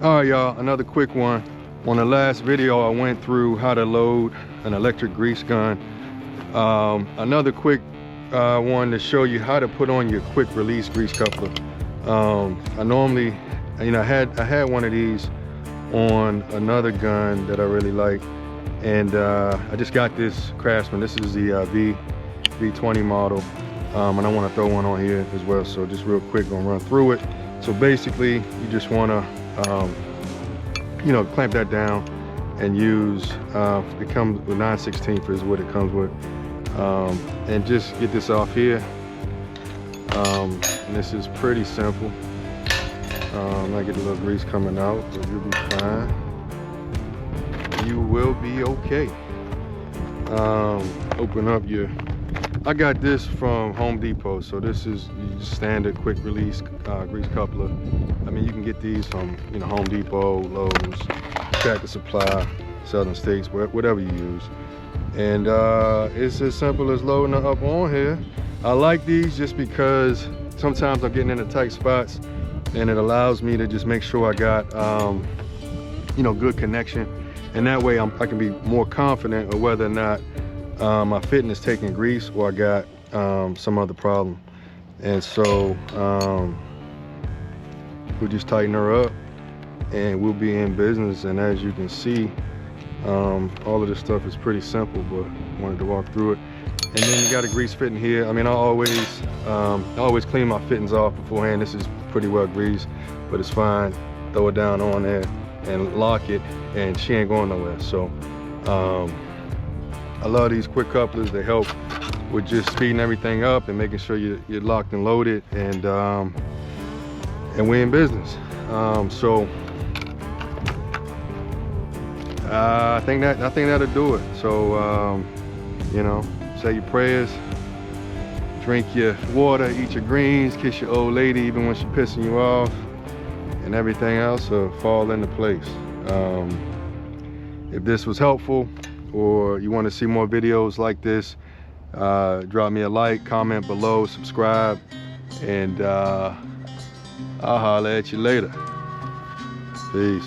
All right, y'all, another quick one. On the last video, I went through how to load an electric grease gun. Another quick one to show you how to put on your quick release grease coupler. I normally, I had one of these on another gun that I really like, and I just got this Craftsman. This is the V20 model, and I want to throw one on here as well. So just real quick, gonna run through it. So basically, you just want to clamp that down and use, it comes with 9/16 is what it comes with, and just get this off here. And this is pretty simple. I get a little grease coming out, but you'll be fine. You will be okay. Open up your, I got this from Home Depot, so this is just standard quick release grease coupler. I mean, you can get these from Home Depot, Lowe's, Tractor Supply, Southern States, whatever you use. And it's as simple as loading it up on here. I like these just because sometimes I'm getting into tight spots, and it allows me to just make sure I got good connection, and that way I can be more confident of whether or not my fitting is taking grease or I got some other problem. And so we'll just tighten her up and we'll be in business. And as you can see, all of this stuff is pretty simple, but I wanted to walk through it. And then you got a grease fitting here. I mean, I always clean my fittings off beforehand. This is pretty well greased, but it's fine. Throw it down on there and lock it, and she ain't going nowhere. So I love these quick couplers. They help with just speeding everything up and making sure you're locked and loaded, and we're in business. So I think that'll do it. So say your prayers, drink your water, eat your greens, kiss your old lady even when she's pissing you off, and everything else will fall into place. If this was helpful, or you want to see more videos like this, drop me a like, comment below, subscribe, and I'll holler at you later. Peace.